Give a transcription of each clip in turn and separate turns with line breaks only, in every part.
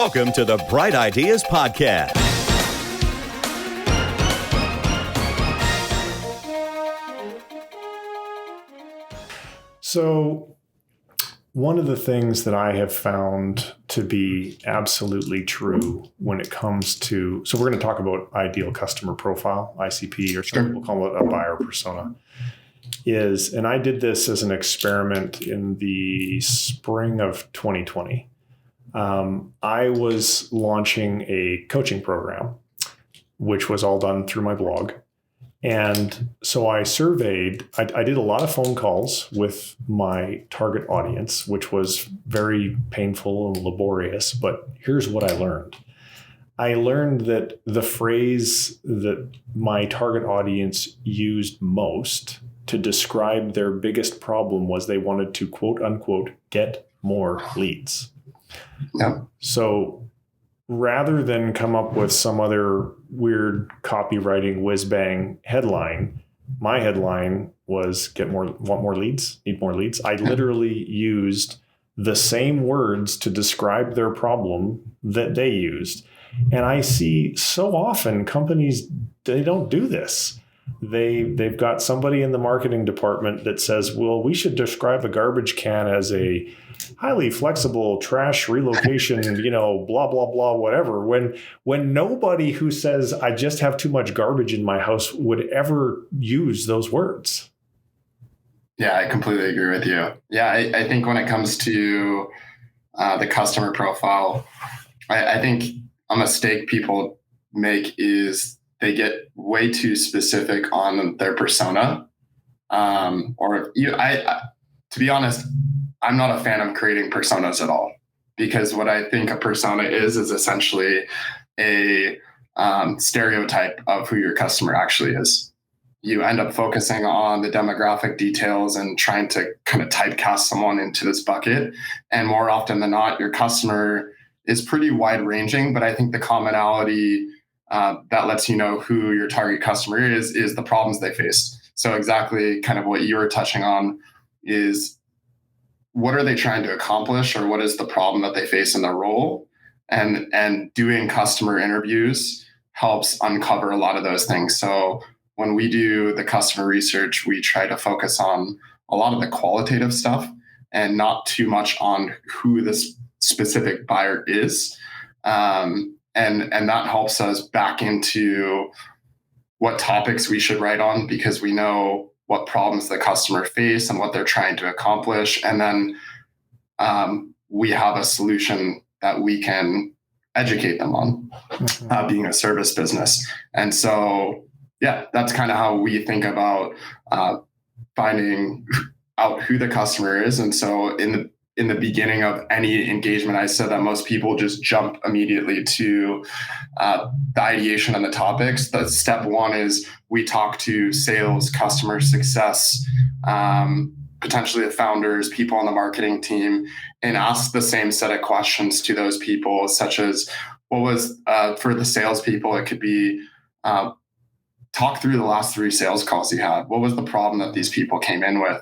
Welcome to the Bright Ideas Podcast.
So, one of the things that I have found to be absolutely true when it comes to, so we're going to talk about ideal customer profile, ICP, or we'll call it a buyer persona, is, and I did this as an experiment in the spring of 2020. I was launching a coaching program, which was all done through my blog. And so I surveyed, I did a lot of phone calls with my target audience, which was very painful and laborious. But here's what I learned. I learned that the phrase that my target audience used most to describe their biggest problem was they wanted to, quote unquote, get more leads.
Yep.
So rather than come up with some other weird copywriting whiz-bang headline, my headline was want more leads, need more leads. I literally used the same words to describe their problem that they used. And I see so often companies, they don't do this. They've got somebody in the marketing department that says, well, we should describe a garbage can as a highly flexible trash relocation, blah, blah, blah, whatever. When nobody who says, I just have too much garbage in my house would ever use those words.
Yeah, I completely agree with you. Yeah, I think when it comes to the customer profile, I think a mistake people make is they get way too specific on their persona. To be honest, I'm not a fan of creating personas at all, because what I think a persona is essentially a stereotype of who your customer actually is. You end up focusing on the demographic details and trying to kind of typecast someone into this bucket. And more often than not, your customer is pretty wide ranging, but I think the commonality that lets you know who your target customer is the problems they face. So exactly kind of what you were touching on is, what are they trying to accomplish, or what is the problem that they face in their role? And doing customer interviews helps uncover a lot of those things. So when we do the customer research, we try to focus on a lot of the qualitative stuff and not too much on who this specific buyer is. And that helps us back into what topics we should write on, because we know what problems the customer face and what they're trying to accomplish. And then we have a solution that we can educate them on, being a service business. And so, yeah, that's kind of how we think about finding out who the customer is. And so in the beginning of any engagement, I said that most people just jump immediately to the ideation and the topics. The step one is we talk to sales, customer success, potentially the founders, people on the marketing team, and ask the same set of questions to those people, such as what was, for the salespeople, it could be talk through the last 3 sales calls you had. What was the problem that these people came in with?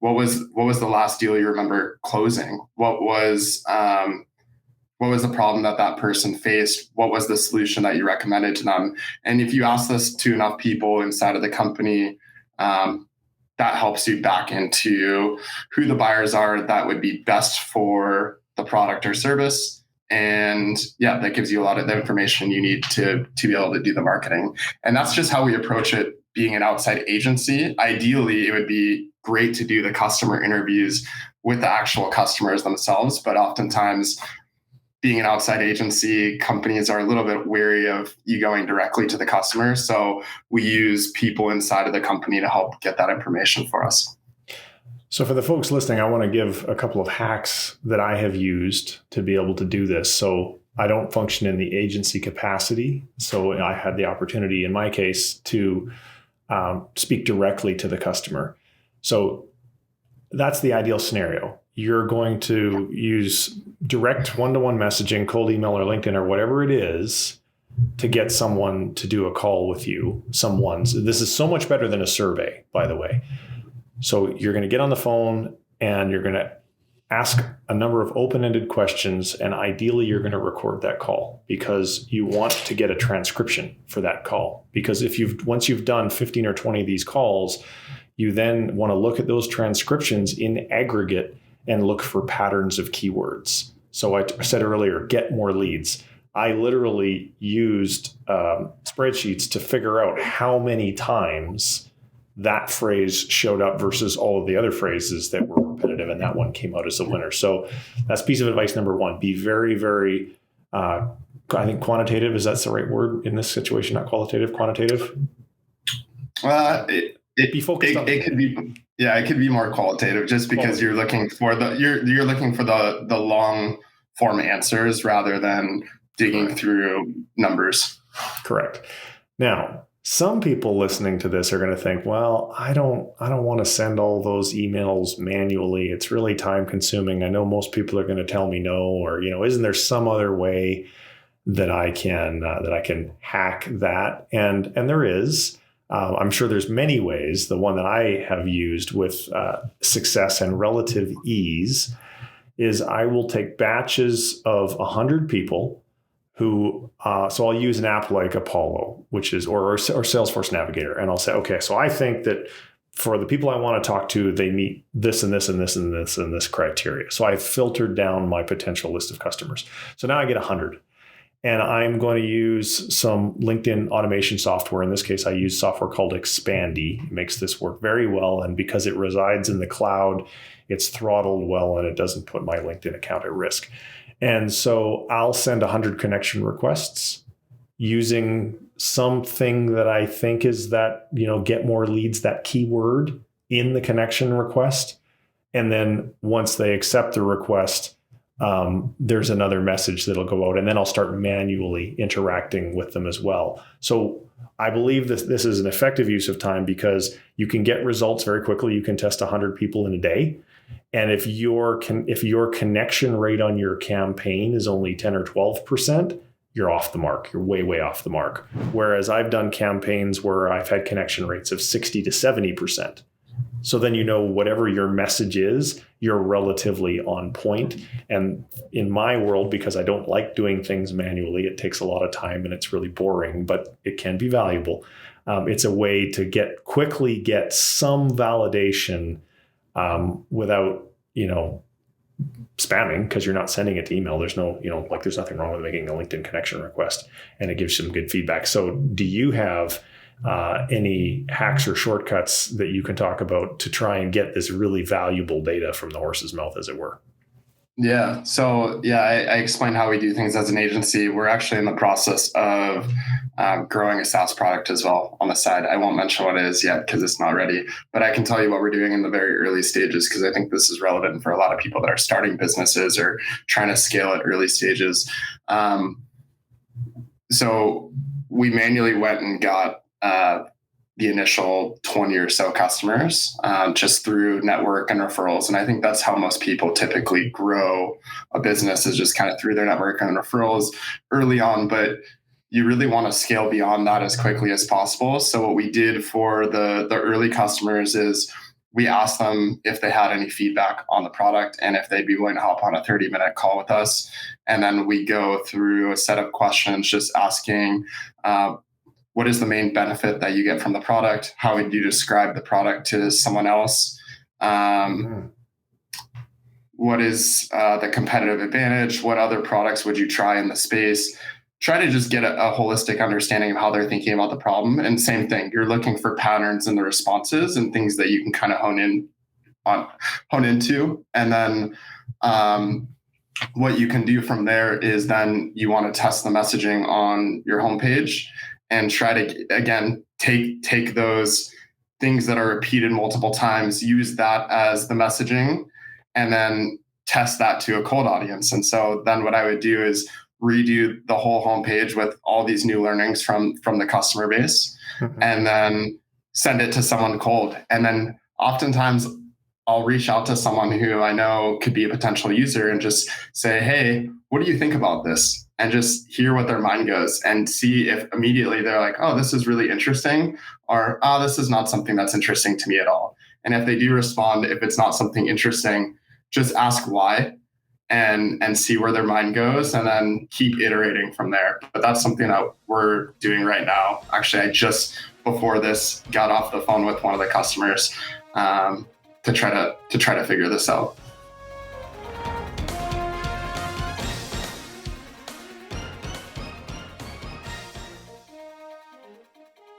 What was the last deal you remember closing? What was the problem that person faced? What was the solution that you recommended to them? And if you ask this to enough people inside of the company, that helps you back into who the buyers are that would be best for the product or service. And yeah, that gives you a lot of the information you need to be able to do the marketing. And that's just how we approach it. Being an outside agency, ideally, it would be great to do the customer interviews with the actual customers themselves. But oftentimes, being an outside agency, companies are a little bit wary of you going directly to the customer. So we use people inside of the company to help get that information for us.
So for the folks listening, I want to give a couple of hacks that I have used to be able to do this. So I don't function in the agency capacity. So I had the opportunity in my case to speak directly to the customer. So that's the ideal scenario. You're going to use direct one-to-one messaging, cold email or LinkedIn or whatever it is to get someone to do a call with you. This is so much better than a survey, by the way. So you're going to get on the phone and you're going to ask a number of open-ended questions, and ideally you're going to record that call because you want to get a transcription for that call. Because once you've done 15 or 20 of these calls, you then want to look at those transcriptions in aggregate and look for patterns of keywords. So I said earlier, get more leads. I literally used spreadsheets to figure out how many times that phrase showed up versus all of the other phrases that were repetitive, and that one came out as the winner. So that's piece of advice number one. Be very, very, I think quantitative, is that the right word in this situation? Not qualitative, quantitative?
Be focused on it could be, yeah, it could be more qualitative just because you're looking for you're looking for the long form answers rather than digging through numbers.
Correct. Now, some people listening to this are going to think, well, I don't want to send all those emails manually. It's really time consuming. I know most people are going to tell me no, or, isn't there some other way that I can hack that? And there is. I'm sure there's many ways. The one that I have used with success and relative ease is I will take batches of 100 people who, so I'll use an app like Apollo, which is, or Salesforce Navigator. And I'll say, okay, so I think that for the people I want to talk to, they meet this and this and this and this and this criteria. So I've filtered down my potential list of customers. So now I get 100. And I'm going to use some LinkedIn automation software. In this case, I use software called Expandy. It makes this work very well. And because it resides in the cloud, it's throttled well and it doesn't put my LinkedIn account at risk. And so I'll send 100 connection requests using something that I think is that, get more leads, that keyword in the connection request. And then once they accept the request, there's another message that'll go out, and then I'll start manually interacting with them as well. So I believe this is an effective use of time because you can get results very quickly. You can test 100 people in a day. And if your connection rate on your campaign is only 10 or 12%, you're off the mark. You're way, way off the mark. Whereas I've done campaigns where I've had connection rates of 60 to 70%. So then whatever your message is, you're relatively on point. And in my world, because I don't like doing things manually, it takes a lot of time and it's really boring, but it can be valuable. It's a way to quickly get some validation without, spamming, because you're not sending it to email. There's no, there's nothing wrong with making a LinkedIn connection request, and it gives some good feedback. So do you have any hacks or shortcuts that you can talk about to try and get this really valuable data from the horse's mouth, as it were?
Yeah. So I explained how we do things as an agency. We're actually in the process of growing a SaaS product as well on the side. I won't mention what it is yet because it's not ready, but I can tell you what we're doing in the very early stages, because I think this is relevant for a lot of people that are starting businesses or trying to scale at early stages. So we manually went and got the initial 20 or so customers just through network and referrals. And I think that's how most people typically grow a business, is just kind of through their network and referrals early on. But you really want to scale beyond that as quickly as possible. So what we did for the early customers is we asked them if they had any feedback on the product and if they'd be willing to hop on a 30-minute call with us. And then we go through a set of questions just asking, what is the main benefit that you get from the product? How would you describe the product to someone else? What is the competitive advantage? What other products would you try in the space? Try to just get a holistic understanding of how they're thinking about the problem. And same thing, you're looking for patterns in the responses and things that you can kind of hone into. And then what you can do from there is then you want to test the messaging on your homepage and try to, again, take those things that are repeated multiple times, use that as the messaging, and then test that to a cold audience. And so then what I would do is redo the whole homepage with all these new learnings from the customer base, and then send it to someone cold. And then oftentimes I'll reach out to someone who I know could be a potential user and just say, hey, what do you think about this? And just hear what their mind goes and see if immediately they're like, oh, this is really interesting, or, oh, this is not something that's interesting to me at all. And if they do respond, if it's not something interesting, just ask why and see where their mind goes, and then keep iterating from there. But that's something that we're doing right now. Actually, I just before this got off the phone with one of the customers to try to figure this out.